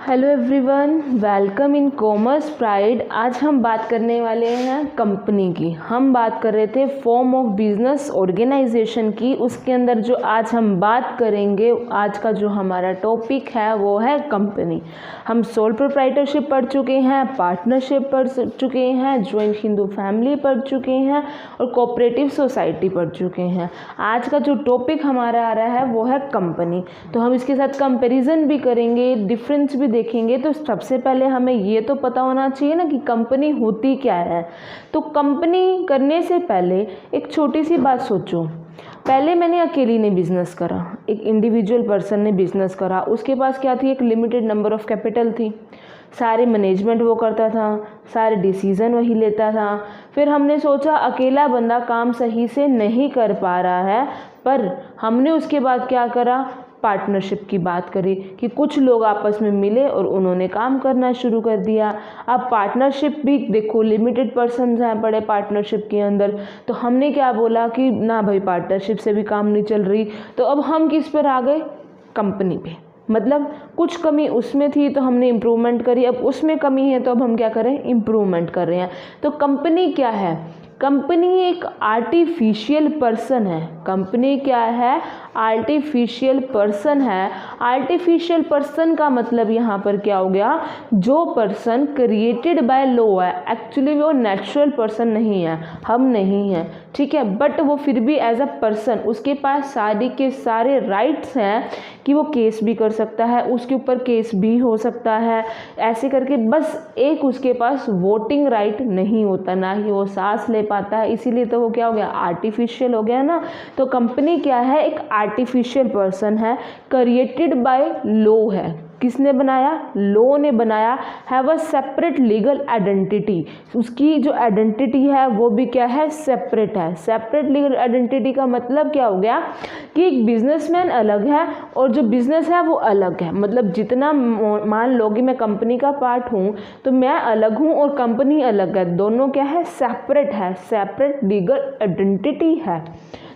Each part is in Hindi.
Hello everyone, welcome in commerce pride. आज हम बात करने वाले हैं कंपनी की। हम बात कर रहे the form of business organisation की। उसके अंदर जो आज हम बात करेंगे, आज का जो हमारा टॉपिक है वो है कंपनी। हम सोल प्रोप्राइटरशिप पढ़ चुके हैं, पार्टनरशिप पढ़ चुके हैं, ज्वाइंट हिंदू फैमिली पढ़ चुके हैं और कोऑपरेटिव सोसाइटी पढ़ चुके हैं। आज का जो टॉपिक हमारा आ रहा है वो है कंपनी। तो हम इसके साथ कंपैरिजन भी करेंगे, डिफरेंस भी देखेंगे। तो सबसे पहले हमें ये तो पता होना चाहिए ना कि कंपनी होती क्या है। तो कंपनी करने से पहले एक छोटी सी बात सोचो। पहले मैंने अकेली ने बिजनेस करा, एक इंडिविजुअल पर्सन ने बिजनेस करा। उसके पास क्या थी? एक लिमिटेड नंबर ऑफ कैपिटल थी। सारे मैनेजमेंट वो करता था, सारे डिसीज़न वही लेता था। फिर हमने सोचा अकेला बंदा काम सही से नहीं कर पा रहा है, पर हमने उसके बाद क्या करा? पार्टनरशिप की बात करी कि कुछ लोग आपस में मिले और उन्होंने काम करना शुरू कर दिया। अब पार्टनरशिप भी देखो, लिमिटेड पर्सन्स हैं पड़े पार्टनरशिप के अंदर। तो हमने क्या बोला कि ना भाई, पार्टनरशिप से भी काम नहीं चल रही। तो अब हम किस पर आ गए? कंपनी पे। मतलब कुछ कमी उसमें थी तो हमने इम्प्रूवमेंट करी, अब उसमें कमी है तो अब हम क्या करें? इम्प्रूवमेंट कर रहे हैं। तो कंपनी क्या है? कंपनी एक आर्टिफिशियल पर्सन है। कंपनी क्या है? आर्टिफिशियल पर्सन है। आर्टिफिशियल पर्सन का मतलब यहाँ पर क्या हो गया? जो पर्सन क्रिएटेड बाय लॉ है। एक्चुअली वो नेचुरल पर्सन नहीं है, हम नहीं हैं, ठीक है, बट वो फिर भी एज अ पर्सन उसके पास सारे के सारे राइट्स हैं कि वो केस भी कर सकता है, उसके ऊपर केस भी हो सकता है, ऐसे करके। बस एक उसके पास वोटिंग राइट नहीं होता, ना ही वो सांस ले पाता है, इसीलिए तो वो क्या हो गया? आर्टिफिशियल हो गया ना। तो कंपनी क्या है? एक आर्टिफिशियल पर्सन है, क्रिएटेड बाय लॉ है। किसने बनाया? लॉ ने बनाया। Have a separate legal identity. उसकी जो आइडेंटिटी है वो भी क्या है? सेपरेट है। सेपरेट लीगल आइडेंटिटी का मतलब क्या हो गया कि एक बिजनेसमैन अलग है और जो बिजनेस है वो अलग है। मतलब जितना मान लो कि मैं कंपनी का पार्ट हूँ तो मैं अलग हूँ और कंपनी अलग है, दोनों क्या है? सेपरेट है, सेपरेट लीगल आइडेंटिटी है।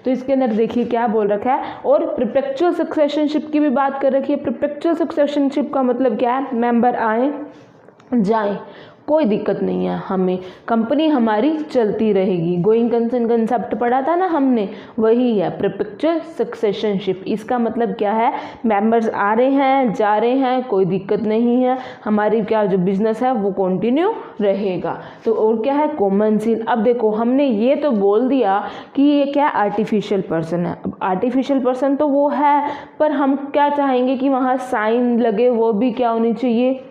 तो इसके अंदर देखिए क्या बोल रखा है। और परपेचुअल सक्सेशनशिप की भी बात कर रखी है। परपेचुअल सक्सेशनशिप का मतलब क्या है? मेंबर आए जाएं, कोई दिक्कत नहीं है, हमें कंपनी हमारी चलती रहेगी। गोइंग कंसर्न कंसेप्ट पढ़ा था ना हमने, वही है परपेचुअल सक्सेशनशिप। इसका मतलब क्या है? मेंबर्स आ रहे हैं जा रहे हैं, कोई दिक्कत नहीं है, हमारी क्या जो बिजनेस है वो कंटिन्यू रहेगा। तो और क्या है? Common seal. अब देखो, हमने ये तो बोल दिया कि ये क्या? आर्टिफिशियल पर्सन है। अब आर्टिफिशियल पर्सन तो वो है, पर हम क्या चाहेंगे कि वहाँ साइन लगे, वो भी क्या होनी चाहिए?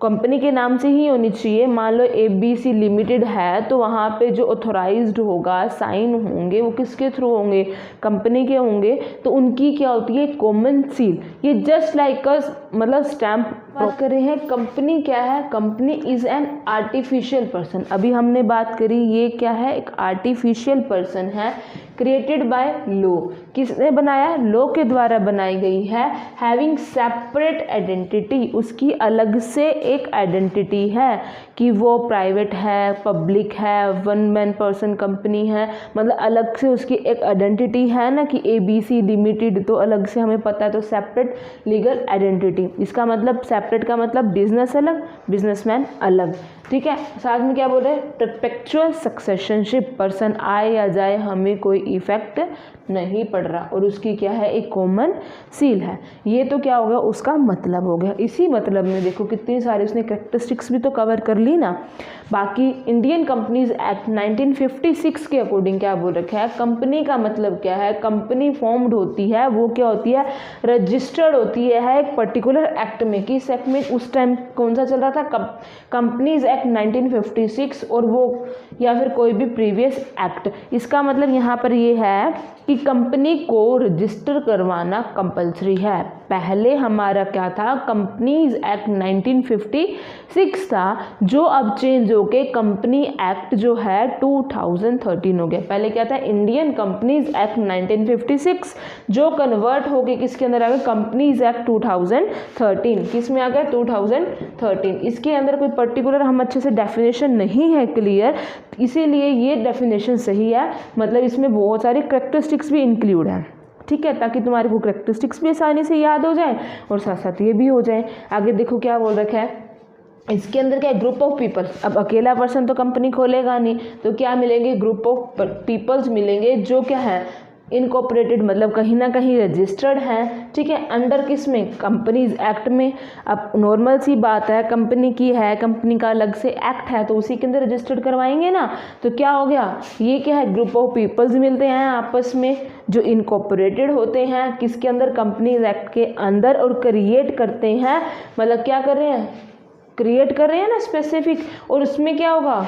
कंपनी के नाम से ही होनी चाहिए। मान लो ABC लिमिटेड है तो वहाँ पे जो ऑथोराइज्ड होगा, साइन होंगे, वो किसके थ्रू होंगे? कंपनी के होंगे। तो उनकी क्या होती है? Common seal. ये जस्ट लाइक अ मतलब स्टैम्प। बात कर रहे हैं कंपनी क्या है? Company is an artificial person. अभी हमने बात करी ये क्या है? एक आर्टिफिशियल पर्सन है, क्रिएटेड बाय लॉ। किसने बनाया? लॉ के द्वारा बनाई गई है। हैविंग सेपरेट आइडेंटिटी, उसकी अलग से एक आइडेंटिटी है कि वो प्राइवेट है, पब्लिक है, वन मैन पर्सन कंपनी है। मतलब अलग से उसकी एक आइडेंटिटी है ना कि ABC लिमिटेड, तो अलग से हमें पता है। तो सेपरेट लीगल आइडेंटिटी, इसका मतलब सेपरेट का मतलब बिजनेस अलग, बिजनेसमैन अलग, ठीक है। साथ में क्या बोल रहे हैं? परपेचुअल सक्सेशनशिप, पर्सन आए या जाए हमें कोई इफेक्ट नहीं पड़ रहा, और उसकी क्या है? एक कॉमन सील है। ये तो क्या हो गया? उसका मतलब हो गया। इसी मतलब में देखो कितनी सारी उसने कैरेक्टरिस्टिक्स भी तो कवर कर ली ना। बाकी इंडियन कंपनीज एक्ट 1956 के अकॉर्डिंग क्या बोल रखा है? कंपनी का मतलब क्या है? कंपनी फॉर्म्ड होती है, वो क्या होती है? रजिस्टर्ड होती है एक पर्टिकुलर एक्ट में। किस एक्ट में? उस टाइम कौन सा चल रहा था? कंपनीज एक्ट 1956, और वो या फिर कोई भी प्रीवियस एक्ट। इसका मतलब यहाँ पर ये है कि कंपनी को रजिस्टर करवाना कंपलसरी है। पहले हमारा क्या था? कंपनीज एक्ट 1956 था, जो अब चेंज होके कंपनी एक्ट जो है 2013 हो गया। पहले क्या था? इंडियन कंपनीज एक्ट 1956, जो कन्वर्ट होके किसके अंदर आ गया? Companies act 2013। किस में आ गया? 2013। इसके अंदर कोई पर्टिकुलर हम अच्छे से डेफिनेशन नहीं है क्लियर, इसीलिए ये डेफिनेशन सही है। मतलब इसमें बहुत सारी कैरेक्टरिस्टिक्स भी इंक्लूड हैं, ठीक है, ताकि तुम्हारे को करेक्टरिस्टिक्स भी आसानी से याद हो जाए और साथ साथ ये भी हो जाए। आगे देखो क्या बोल रखा है इसके अंदर, क्या ग्रुप ऑफ पीपल। अब अकेला पर्सन तो कंपनी खोलेगा नहीं, तो क्या मिलेंगे, ग्रुप ऑफ पीपल्स मिलेंगे जो क्या है इनकॉर्पोरेटेड, मतलब कहीं ना कहीं रजिस्टर्ड हैं, ठीक है, अंडर किस में, कंपनीज एक्ट में। अब नॉर्मल सी बात है, कंपनी की है, कंपनी का अलग से एक्ट है, तो उसी के अंदर रजिस्टर्ड करवाएंगे ना। तो क्या हो गया, ये क्या है, ग्रुप ऑफ पीपल्स मिलते हैं आपस में जो इनकॉर्पोरेटेड होते हैं किसके अंदर, कंपनीज एक्ट के अंदर, और क्रिएट करते हैं, मतलब क्या कर रहे हैं, क्रिएट कर रहे हैं ना स्पेसिफिक। और उसमें क्या होगा,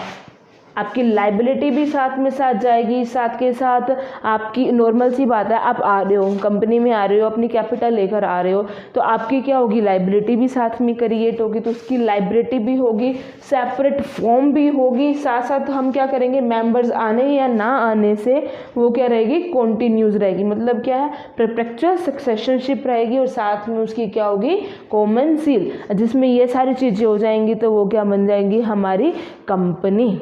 आपकी लाइबिलिटी भी साथ में साथ जाएगी, साथ के साथ आपकी नॉर्मल सी बात है, आप आ रहे हो कंपनी में, आ रहे हो अपनी कैपिटल लेकर आ रहे हो, तो आपकी क्या होगी, लाइबिलिटी भी साथ में क्रिएट होगी, तो उसकी लाइबिलिटी भी होगी, सेपरेट फॉर्म भी होगी, साथ साथ हम क्या करेंगे, मेंबर्स आने या ना आने से वो क्या रहेगी, कॉन्टिन्यूज रहेगी, मतलब क्या है, परपेचुअल सक्सेशनशिप रहेगी, और साथ में उसकी क्या होगी, कॉमन सील, जिसमें ये सारी चीज़ें हो जाएंगी, तो वो क्या बन जाएंगी, हमारी कंपनी।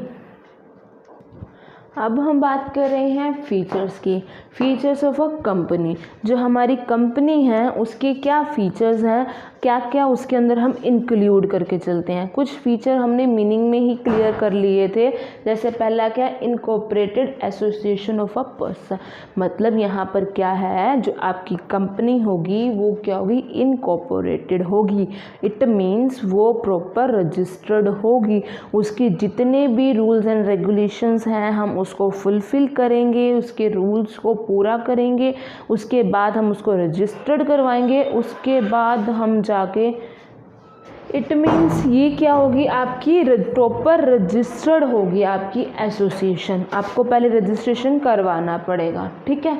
अब हम बात कर रहे हैं फीचर्स की, फीचर्स ऑफ अ कंपनी। जो हमारी कंपनी है उसके क्या फीचर्स हैं, क्या क्या उसके अंदर हम इंक्लूड करके चलते हैं। कुछ फीचर हमने मीनिंग में ही क्लियर कर लिए थे, जैसे पहला क्या, incorporated association of a person, मतलब यहाँ पर क्या है, जो आपकी कंपनी होगी वो क्या होगी, इनकॉर्पोरेटेड होगी। इट मीन्स वो प्रॉपर रजिस्टर्ड होगी, उसके जितने भी रूल्स एंड रेगुलेशंस हैं हम उसको फुलफ़िल करेंगे, उसके रूल्स को पूरा करेंगे, उसके बाद हम उसको रजिस्टर्ड करवाएंगे, उसके बाद हम जाके, इट मीन्स ये क्या होगी, आपकी प्रॉपर रजिस्टर्ड होगी आपकी एसोसिएशन। आपको पहले रजिस्ट्रेशन करवाना पड़ेगा, ठीक है।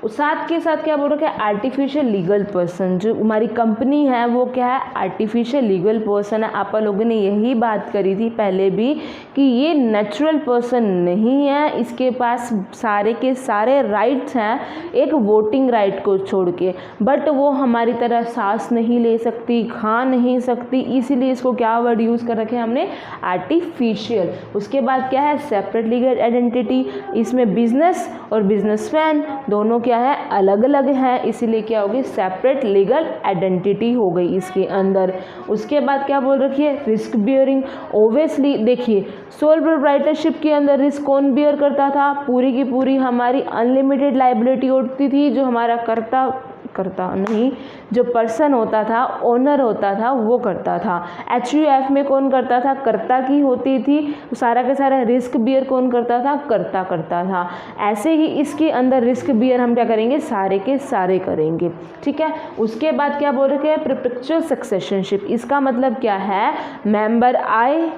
साथ के साथ क्या बोल रहा है, आर्टिफिशियल लीगल पर्सन, जो हमारी कंपनी है वो क्या है, आर्टिफिशियल लीगल पर्सन है। आप लोगों ने यही बात करी थी पहले भी कि ये नेचुरल पर्सन नहीं है, इसके पास सारे के सारे राइट्स हैं एक वोटिंग राइट को छोड़ के, बट वो हमारी तरह सांस नहीं ले सकती, खा नहीं सकती, इसीलिए इसको क्या वर्ड यूज़ कर रखे हैं हमने, आर्टिफिशियल। उसके बाद क्या है, सेपरेट लीगल आइडेंटिटी, इसमें बिजनेस और बिजनेसमैन दोनों क्या है, अलग अलग है, इसीलिए क्या होगी, सेपरेट लीगल आइडेंटिटी हो गई इसके अंदर। उसके बाद क्या बोल रखी है, रिस्क बियरिंग। ओब्वियसली देखिए, सोल प्रोप्राइटरशिप के अंदर रिस्क कौन बियर करता था, पूरी की पूरी हमारी अनलिमिटेड लाइबिलिटी होती थी, जो हमारा करता नहीं, जो पर्सन होता था, ओनर होता था, वो करता था। HUF में कौन करता था, कर्ता की होती थी, सारा का सारा रिस्क बियर कौन करता था, कर्ता करता था। ऐसे ही इसके अंदर रिस्क बियर हम क्या करेंगे, सारे के सारे करेंगे, ठीक है। उसके बाद क्या बोल रखे हैं, परपेचुअल सक्सेशनशिप। इसका मतलब क्या है, मेंबर आए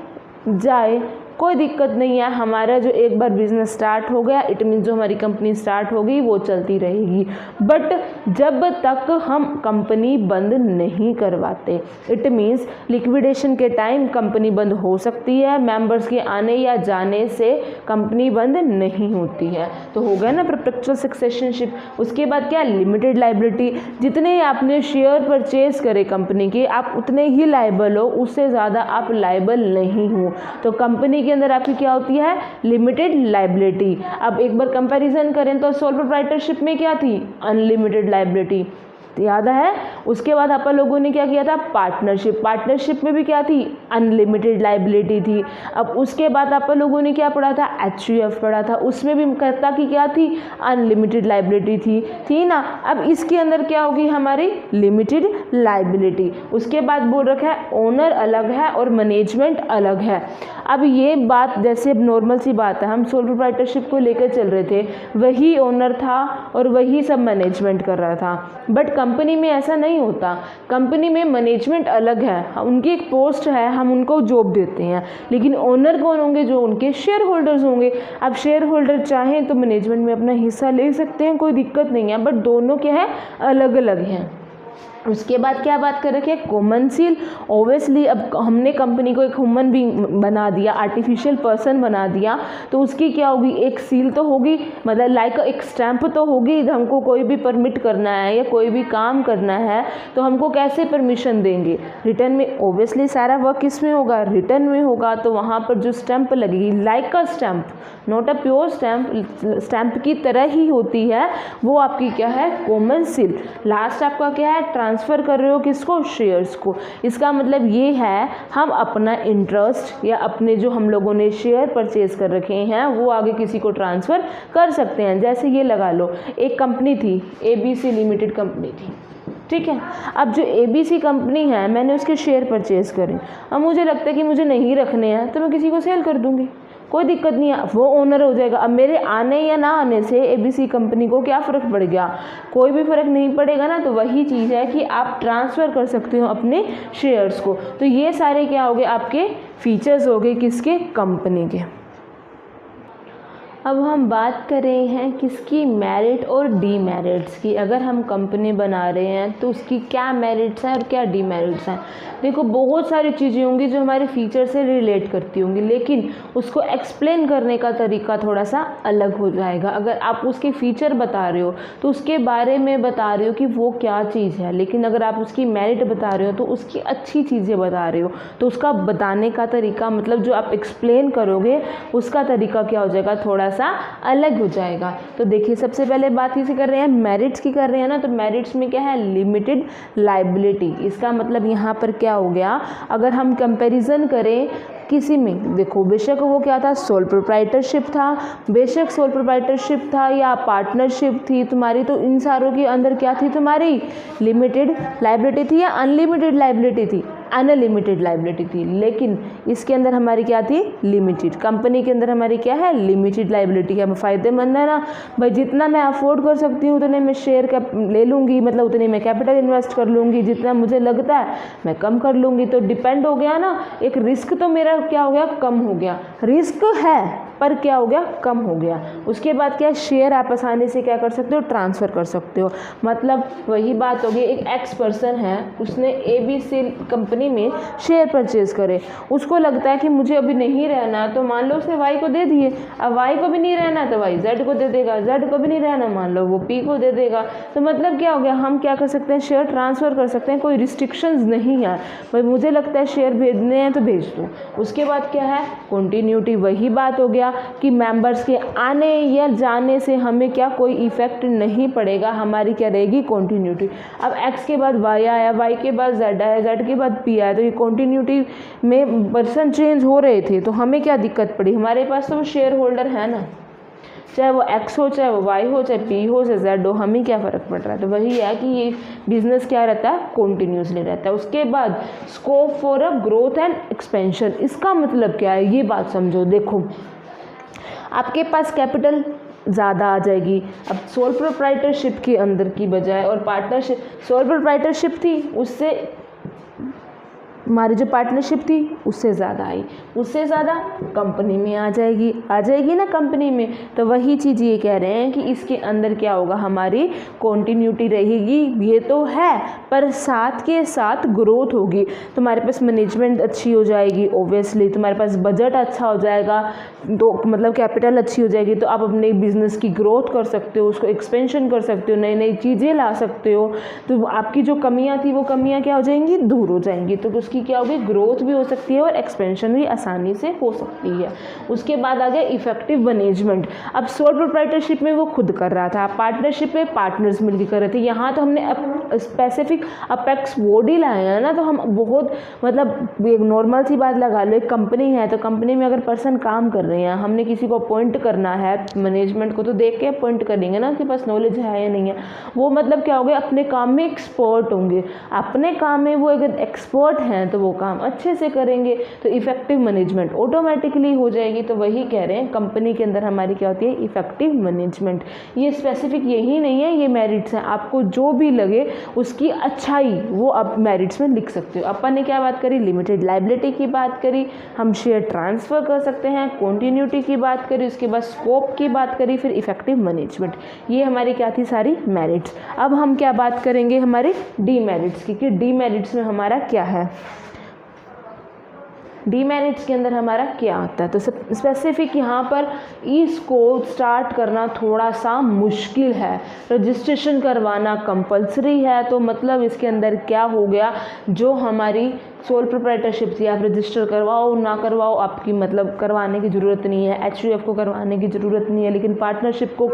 जाए कोई दिक्कत नहीं है, हमारा जो एक बार बिजनेस स्टार्ट हो गया, इट मीन्स जो हमारी कंपनी स्टार्ट होगी वो चलती रहेगी, बट जब तक हम कंपनी बंद नहीं करवाते, इट मीन्स लिक्विडेशन के टाइम कंपनी बंद हो सकती है, मेंबर्स के आने या जाने से कंपनी बंद नहीं होती है। तो हो गया ना परपेचुअल सक्सेशनशिप। उसके बाद क्या, लिमिटेड लाइबिलिटी, जितने आपने शेयर परचेज करे कंपनी के, आप उतने ही लाइबल हो, उससे ज़्यादा आप लाइबल नहीं हो। तो कंपनी के अंदर आपकी क्या होती है, लिमिटेड लाइबिलिटी। अब एक बार कंपैरिजन करें तो सोल प्रोप्राइटरशिप में क्या थी, अनलिमिटेड लाइबिलिटी, याद है। उसके बाद आप लोगों ने क्या किया था, पार्टनरशिप। पार्टनरशिप में भी क्या थी, अनलिमिटेड लाइबिलिटी थी। अब उसके बाद आप लोगों ने क्या पढ़ा था, HUF पढ़ा था, उसमें भी कर्ता की क्या थी, अनलिमिटेड लाइबिलिटी थी ना। अब इसके अंदर क्या होगी, हमारी लिमिटेड लाइबिलिटी। उसके बाद बोल रखा है ओनर अलग है और मैनेजमेंट अलग है। अब ये बात जैसे अब नॉर्मल सी बात है, हम सोल प्रोप्राइटरशिप को लेकर चल रहे थे, वही ओनर था और वही सब मैनेजमेंट कर रहा था, बट कंपनी में ऐसा नहीं होता। कंपनी में मैनेजमेंट अलग है, उनकी एक पोस्ट है, हम उनको जॉब देते हैं, लेकिन ओनर कौन होंगे, जो उनके शेयर होल्डर्स होंगे। अब शेयर होल्डर चाहें तो मैनेजमेंट में अपना हिस्सा ले सकते हैं, कोई दिक्कत नहीं है, बट दोनों क्या है, अलग अलग हैं। उसके बाद क्या बात कर रखी है, कॉमन सील। ओबियसली अब हमने कंपनी को एक ह्यूमन बीइंग बना दिया, आर्टिफिशियल पर्सन बना दिया, तो उसकी क्या होगी, एक सील तो होगी, मतलब लाइक एक स्टैंप तो होगी। हमको कोई भी परमिट करना है या कोई भी काम करना है तो हमको कैसे परमिशन देंगे, रिटर्न में। ओबियसली सारा वर्क किस में होगा, रिटर्न में होगा, तो वहाँ पर जो स्टैंप लगेगी, like a stamp, not a pure stamp, stamp की तरह ही होती है, वो आपकी क्या है, कॉमन सील। लास्ट आपका क्या है, ट्रांसफ़र कर रहे हो किसको, शेयर्स को। इसका मतलब ये है हम अपना इंटरेस्ट या अपने जो हम लोगों ने शेयर परचेज कर रखे हैं वो आगे किसी को ट्रांसफ़र कर सकते हैं। जैसे ये लगा लो, एक कंपनी थी, ABC लिमिटेड कंपनी थी, ठीक है। अब जो ABC कंपनी है, मैंने उसके शेयर परचेज़ करे, अब मुझे लगता है कि मुझे नहीं रखने हैं तो मैं किसी को सेल कर दूँगी, कोई दिक्कत नहीं है, वो ओनर हो जाएगा। अब मेरे आने या ना आने से ABC कंपनी को क्या फ़र्क पड़ गया, कोई भी फ़र्क नहीं पड़ेगा ना। तो वही चीज़ है कि आप ट्रांसफ़र कर सकते हो अपने शेयर्स को। तो ये सारे क्या हो गए, आपके फीचर्स हो गए किसके, कंपनी के। अब हम बात कर रहे हैं किसकी, मेरिट और डीमेरिट्स की। अगर हम कंपनी बना रहे हैं तो उसकी क्या मेरिट्स हैं और क्या डीमेरिट्स हैं। देखो बहुत सारी चीज़ें होंगी जो हमारे फीचर से रिलेट करती होंगी, लेकिन उसको एक्सप्लेन करने का तरीका थोड़ा सा अलग हो जाएगा। अगर आप उसके फीचर बता रहे हो तो उसके बारे में बता रहे हो कि वो क्या चीज़ है, लेकिन अगर आप उसकी मेरिट बता रहे हो तो उसकी अच्छी चीज़ें बता रहे हो, तो उसका बताने का तरीका, मतलब जो आप एक्सप्लेन करोगे उसका तरीका क्या हो जाएगा, थोड़ा सा अलग हो जाएगा। तो देखिए सबसे पहले बात किसी कर रहे हैं, मेरिट्स की कर रहे हैं ना, तो मेरिट्स में क्या है, लिमिटेड लायबिलिटी। इसका मतलब यहाँ पर क्या हो गया, अगर हम कंपैरिजन करें किसी में, देखो बेशक वो क्या था, सोल प्रोप्राइटरशिप था, बेशक सोल प्रोप्राइटरशिप था या पार्टनरशिप थी तुम्हारी, तो इन सारों के अंदर क्या थी तुम्हारी, लिमिटेड लायबिलिटी थी या अनलिमिटेड लायबिलिटी थी, अनलिमिटेड लायबिलिटी थी। लेकिन इसके अंदर हमारी क्या थी, लिमिटेड। कंपनी के अंदर हमारी क्या है, लिमिटेड लायबिलिटी है। फ़ायदेमंद है ना भाई, जितना मैं अफोर्ड कर सकती हूँ उतने मैं शेयर ले लूँगी, मतलब उतने मैं कैपिटल इन्वेस्ट कर लूँगी, जितना मुझे लगता है मैं कम कर लूँगी। तो डिपेंड हो गया ना, एक रिस्क तो मेरा क्या हो गया, कम हो गया। रिस्क है पर क्या हो गया, कम हो गया। उसके बाद क्या, शेयर आप आसानी से क्या कर सकते हो, ट्रांसफ़र कर सकते हो। मतलब वही बात होगी, एक एक्स पर्सन है, उसने ABC कंपनी में शेयर परचेज़ करे, उसको लगता है कि मुझे अभी नहीं रहना, तो मान लो उसने Y को दे दिए। अब Y को भी नहीं रहना तो Y Z को दे देगा, Z को भी नहीं रहना मान लो वो P को दे देगा। तो मतलब क्या हो गया, हम क्या कर सकते हैं, शेयर ट्रांसफ़र कर सकते हैं, कोई रिस्ट्रिक्शंस नहीं है। भाई मुझे लगता है शेयर भेजने हैं तो भेज दो। उसके बाद क्या है, कंटिन्यूटी। वही बात हो गया कि मेंबर्स के आने या जाने से हमें क्या कोई इफेक्ट नहीं पड़ेगा, हमारी क्या रहेगी, कंटिन्यूटी। अब X के बाद Y आया, Y के बाद Z आया, Z के बाद P आया, तो ये कंटिन्यूटी में पर्सन चेंज हो रहे थे, तो हमें क्या दिक्कत पड़ी, हमारे पास तो वो शेयर होल्डर है ना, चाहे वो X हो, चाहे वो Y हो, चाहे P हो, चाहे Z हो, हमें क्या फ़र्क पड़ रहा है। तो वही है कि ये बिजनेस क्या रहता है, कॉन्टीन्यूसली रहता है। उसके बाद scope for a growth and expansion. इसका मतलब क्या है, ये बात समझो। देखो आपके पास कैपिटल ज़्यादा आ जाएगी। अब सोल प्रोप्राइटरशिप के अंदर की बजाय, और पार्टनरशिप, सोल प्रोप्राइटरशिप थी उससे हमारी जो पार्टनरशिप थी उससे ज़्यादा आई, उससे ज़्यादा कंपनी में आ जाएगी ना कंपनी में। तो वही चीज़ ये कह रहे हैं कि इसके अंदर क्या होगा, हमारी कॉन्टीन्यूटी रहेगी, ये तो है, पर साथ के साथ ग्रोथ होगी। तुम्हारे पास मैनेजमेंट अच्छी हो जाएगी, ओब्वियसली तुम्हारे पास बजट अच्छा हो जाएगा, तो मतलब कैपिटल अच्छी हो जाएगी, तो आप अपने बिजनेस की ग्रोथ कर सकते हो, उसको एक्सपेंशन कर सकते हो, नई नई चीज़ें ला सकते हो। तो आपकी जो कमियाँ थी वो कमियाँ क्या हो जाएंगी, दूर हो जाएंगी। तो उसकी क्या होगी, ग्रोथ भी हो सकती है और एक्सपेंशन भी आसानी से हो सकती है। उसके बाद आ गया इफेक्टिव मैनेजमेंट। अब सोल प्रोप्राइटरशिप में वो खुद कर रहा था, पार्टनरशिप में पार्टनर्स मिलकर कर रहे थे। यहाँ तो हमने स्पेसिफिक अपेक्स बॉडी लाए हैं ना, तो हम बहुत मतलब एक नॉर्मल सी बात लगा लो, एक कंपनी है तो कंपनी में अगर पर्सन काम कर रहे हैं, हमने किसी को अपॉइंट करना है, मैनेजमेंट को तो देख के अपॉइंट करेंगे ना, उसके पास नॉलेज है या नहीं है। वो मतलब क्या हो गया, अपने काम में एक्सपर्ट होंगे, अपने काम में वो अगर एक्सपर्ट हैं हैं तो वो काम अच्छे से करेंगे, तो इफ़ेक्टिव मैनेजमेंट ऑटोमेटिकली हो जाएगी। तो वही कह रहे हैं कंपनी के अंदर हमारी क्या होती है, इफ़ेक्टिव मैनेजमेंट। ये स्पेसिफिक यही नहीं है, ये मेरिट्स हैं, आपको जो भी लगे उसकी अच्छाई वो आप मेरिट्स में लिख सकते हो। अपन ने क्या बात करी, लिमिटेड लायबिलिटी की बात करी, हम शेयर ट्रांसफ़र कर सकते हैं, कॉन्टीन्यूटी की बात करी, उसके बाद स्कोप की बात करी, फिर इफ़ेक्टिव मैनेजमेंट। ये हमारी क्या थी, सारी मेरिट्स। अब हम क्या बात करेंगे हमारे डीमेरिट्स की, कि डीमेरिट्स में हमारा क्या है, डीमेरिट्स के अंदर हमारा क्या आता है। तो स्पेसिफिक यहाँ पर इसको स्टार्ट करना थोड़ा सा मुश्किल है, रजिस्ट्रेशन करवाना कंपलसरी है। तो मतलब इसके अंदर क्या हो गया, जो हमारी सोल प्रोप्राइटरशिप थी, आप रजिस्टर करवाओ ना करवाओ आपकी मतलब करवाने की ज़रूरत नहीं है, HUF को करवाने की ज़रूरत नहीं है, लेकिन पार्टनरशिप को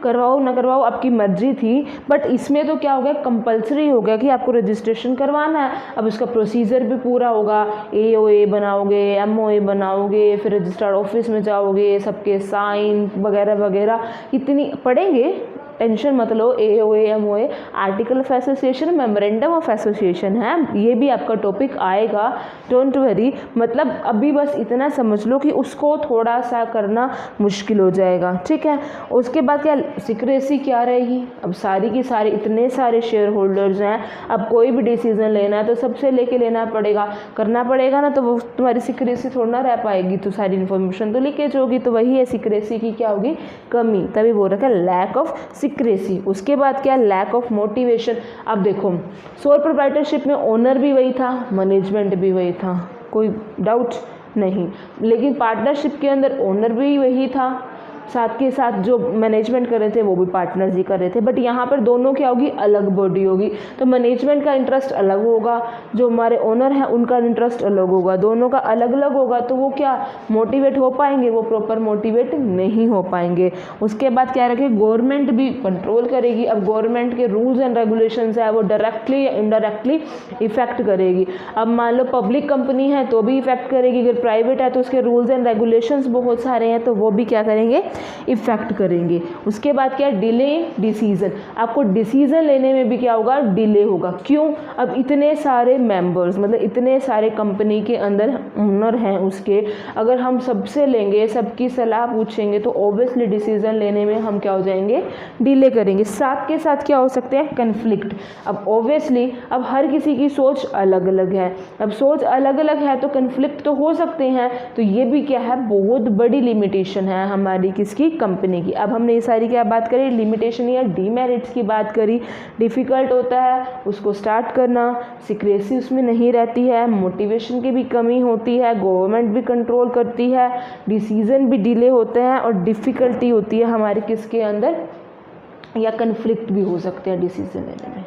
करवाओ ना करवाओ आपकी मर्जी थी। बट इसमें तो क्या हो गया, कंपलसरी हो गया कि आपको रजिस्ट्रेशन करवाना है। अब उसका प्रोसीजर भी पूरा होगा, AOA बनाओगे, MOA बनाओगे, फिर रजिस्ट्रार ऑफिस में जाओगे, सबके साइन वगैरह वगैरह इतनी पढ़ेंगे, टेंशन मत लो। AOA MOA article of association, memorandum of association है, ये भी आपका टॉपिक आएगा, डोंट वरी। मतलब अभी बस इतना समझ लो कि उसको थोड़ा सा करना मुश्किल हो जाएगा, ठीक है। उसके बाद क्या, सिक्रेसी क्या रहेगी। अब सारी की सारी इतने सारे शेयर होल्डर्स हैं, अब कोई भी डिसीजन लेना है तो सबसे लेके लेना पड़ेगा, करना पड़ेगा ना, तो वो तुम्हारी सिक्रेसी थोड़ा ना रह पाएगी, तो सारी इन्फॉर्मेशन तो लीकेज होगी। तो वही है, सिक्रेसी की क्या होगी, कमी, तभी बोल रखा है लैक ऑफ सिक्रेसी। उसके बाद क्या, लैक ऑफ मोटिवेशन। अब देखो सोल प्रोप्राइटरशिप में ओनर भी वही था, मैनेजमेंट भी वही था, कोई डाउट नहीं। लेकिन पार्टनरशिप के अंदर ओनर भी वही था, साथ के साथ जो मैनेजमेंट कर रहे थे वो भी पार्टनर्स ही कर रहे थे। बट यहाँ पर दोनों क्या होगी, अलग बॉडी होगी। तो मैनेजमेंट का इंटरेस्ट अलग होगा, जो हमारे ओनर हैं उनका इंटरेस्ट अलग होगा, दोनों का अलग अलग होगा। तो वो क्या मोटिवेट हो पाएंगे, वो प्रॉपर मोटिवेट नहीं हो पाएंगे। उसके बाद क्या रखे, गवर्नमेंट भी कंट्रोल करेगी। अब गवर्नमेंट के रूल्स एंड रेगुलेशंस है वो डायरेक्टली या इनडायरेक्टली इफेक्ट करेगी। अब मान लो पब्लिक कंपनी है तो भी इफेक्ट करेगी, अगर प्राइवेट है तो उसके रूल्स एंड रेगुलेशंस बहुत सारे हैं तो वो भी क्या करेंगे, इफेक्ट करेंगे। उसके बाद क्या, डिले डिसीजन। आपको डिसीजन लेने में भी क्या होगा, डिले होगा। क्यों, अब इतने सारे मेंबर्स, मतलब इतने सारे कंपनी के अंदर ओनर हैं उसके, अगर हम सबसे लेंगे, सबकी सलाह पूछेंगे तो ऑब्वियसली डिसीजन लेने में हम क्या हो जाएंगे, डिले करेंगे। साथ के साथ क्या हो सकते हैं, कन्फ्लिक्ट। अब ऑब्वियसली अब हर किसी की सोच अलग अलग है, अब सोच अलग अलग है तो कन्फ्लिक्ट तो हो सकते हैं। तो ये भी क्या है, बहुत बड़ी लिमिटेशन है हमारी किसकी, कंपनी की। अब हमने ये सारी क्या बात करी, लिमिटेशन या डीमेरिट्स की बात करी। डिफ़िकल्ट होता है उसको स्टार्ट करना, सिक्रेसी उसमें नहीं रहती है, मोटिवेशन की भी कमी होती है, गवर्नमेंट भी कंट्रोल करती है, डिसीजन भी डिले होते हैं और डिफ़िकल्टी होती है हमारे किसके अंदर, या कन्फ्लिक्ट भी हो सकते हैं डिसीजन लेने में।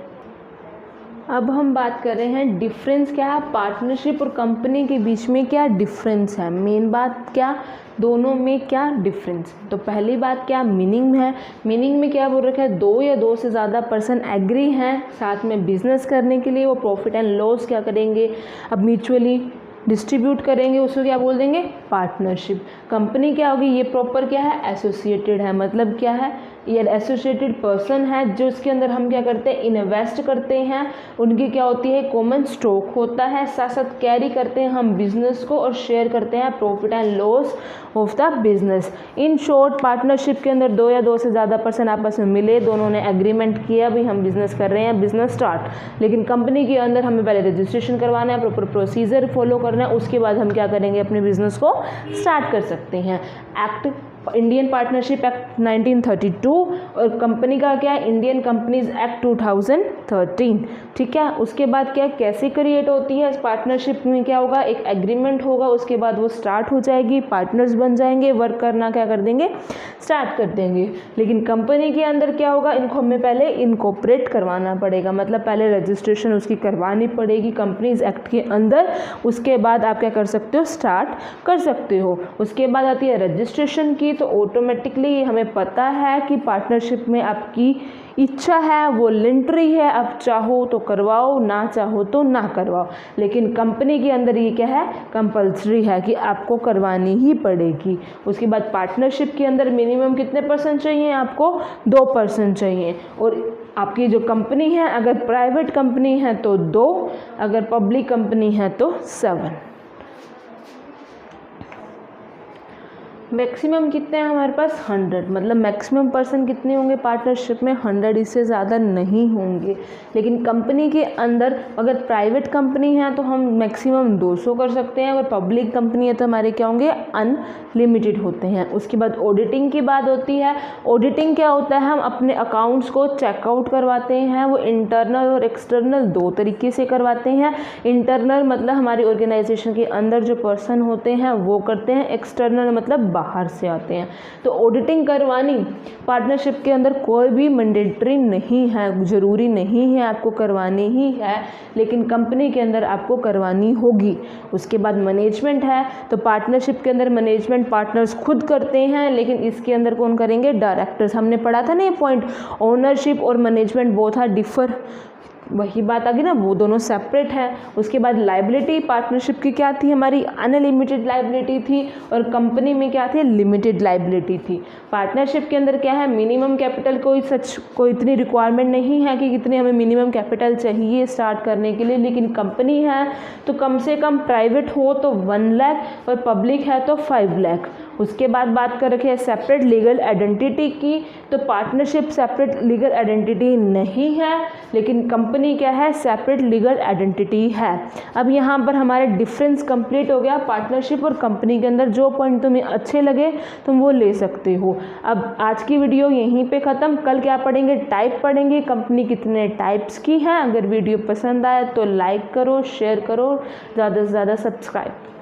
अब हम बात कर रहे हैं डिफरेंस क्या है, पार्टनरशिप और कंपनी के बीच में क्या डिफरेंस है, मेन बात क्या, दोनों में क्या डिफरेंस। तो पहली बात क्या, मीनिंग है। मीनिंग में क्या बोल रखा है, दो या दो से ज़्यादा पर्सन एग्री हैं साथ में बिजनेस करने के लिए, वो प्रॉफिट एंड लॉस क्या करेंगे, अब म्यूचुअली डिस्ट्रीब्यूट करेंगे, उसको क्या बोल देंगे, पार्टनरशिप। कंपनी क्या होगी, ये प्रॉपर क्या है, एसोसिएटेड है। मतलब क्या है, ये एसोसिएटेड पर्सन है जो इसके अंदर हम क्या करते हैं, इन्वेस्ट करते हैं, उनकी क्या होती है, कॉमन स्टॉक होता है, साथ साथ कैरी करते हैं हम बिजनेस को और शेयर करते हैं profit and loss of the business. In short partnership के अंदर दो या दो से ज़्यादा पर्सन आपस में मिले, दोनों ने एग्रीमेंट किया भी हम बिजनेस कर रहे हैं, बिजनेस स्टार्ट। लेकिन कंपनी के अंदर हमें पहले रजिस्ट्रेशन करवाना है, प्रॉपर प्रोसीजर फॉलो करना है, उसके बाद हम क्या करेंगे, अपने बिजनेस को स्टार्ट कर सकते हैं। एक्ट इंडियन पार्टनरशिप एक्ट 1932 और कंपनी का क्या है, इंडियन कंपनीज एक्ट 2013, ठीक है। उसके बाद क्या, कैसे क्रिएट होती है, इस पार्टनरशिप में क्या होगा, एक एग्रीमेंट होगा, उसके बाद वो स्टार्ट हो जाएगी, पार्टनर्स बन जाएंगे, वर्क करना क्या कर देंगे, स्टार्ट कर देंगे। लेकिन कंपनी के अंदर क्या होगा, इनको हमें पहले इनकॉर्पोरेट करवाना पड़ेगा, मतलब पहले रजिस्ट्रेशन उसकी करवानी पड़ेगी कंपनीज एक्ट के अंदर, उसके बाद आप क्या कर सकते हो, स्टार्ट कर सकते हो। उसके बाद आती है रजिस्ट्रेशन की, तो ऑटोमेटिकली हमें पता है कि पार्टनरशिप में आपकी इच्छा है, वॉलंटरी है, आप चाहो तो करवाओ, ना चाहो तो ना करवाओ। लेकिन कंपनी के अंदर ये क्या है, कंपल्सरी है कि आपको करवानी ही पड़ेगी। उसके बाद पार्टनरशिप के अंदर मिनिमम कितने % चाहिए आपको, 2% चाहिए। और आपकी जो कंपनी है अगर प्राइवेट कंपनी है तो 2, अगर पब्लिक कंपनी है तो 7। मैक्सिमम कितने हैं हमारे पास, 100, मतलब मैक्सिमम पर्सन कितने होंगे पार्टनरशिप में, 100, इससे ज़्यादा नहीं होंगे। लेकिन कंपनी के अंदर अगर प्राइवेट कंपनी है तो हम मैक्सिमम 200 कर सकते हैं, अगर पब्लिक कंपनी है तो हमारे क्या होंगे, अनलिमिटेड होते हैं। उसके बाद ऑडिटिंग की बात होती है। ऑडिटिंग क्या होता है, हम अपने अकाउंट्स को चेकआउट करवाते हैं, वो इंटरनल और एक्सटर्नल 2 तरीके से करवाते हैं। इंटरनल मतलब हमारी ऑर्गेनाइजेशन के अंदर जो पर्सन होते हैं वो करते हैं, एक्सटर्नल मतलब बाहर से आते हैं। तो ऑडिटिंग करवानी पार्टनरशिप के अंदर कोई भी मैंडेटरी नहीं है, ज़रूरी नहीं है आपको करवानी ही है, लेकिन कंपनी के अंदर आपको करवानी होगी। उसके बाद मैनेजमेंट है, तो पार्टनरशिप के अंदर मैनेजमेंट पार्टनर्स खुद करते हैं, लेकिन इसके अंदर कौन करेंगे, डायरेक्टर्स। हमने पढ़ा था ना ये पॉइंट, ओनरशिप और मैनेजमेंट बोथ आर डिफर, वही बात आ गई ना, वो दोनों सेपरेट है। उसके बाद लाइबिलिटी पार्टनरशिप की क्या थी, हमारी अनलिमिटेड लाइबिलिटी थी, और कंपनी में क्या थी, लिमिटेड लाइबिलिटी थी। पार्टनरशिप के अंदर क्या है, मिनिमम कैपिटल कोई इतनी रिक्वायरमेंट नहीं है कि कितने हमें मिनिमम कैपिटल चाहिए स्टार्ट करने के लिए, लेकिन कंपनी है तो कम से कम प्राइवेट हो तो 1 लाख और पब्लिक है तो 5 लाख। उसके बाद बात कर रखे हैं सेपरेट लीगल आइडेंटिटी की, तो पार्टनरशिप सेपरेट लीगल आइडेंटिटी नहीं है, लेकिन कंपनी क्या है, सेपरेट लीगल आइडेंटिटी है। अब यहाँ पर हमारे डिफरेंस कंप्लीट हो गया पार्टनरशिप और कंपनी के अंदर। जो पॉइंट तुम्हें अच्छे लगे तुम वो ले सकते हो। अब आज की वीडियो यहीं पे ख़त्म। कल क्या पढ़ेंगे, टाइप पढ़ेंगे, कंपनी कितने टाइप्स की है। अगर वीडियो पसंद आए तो लाइक करो, शेयर करो, ज़्यादा से ज़्यादा सब्सक्राइब।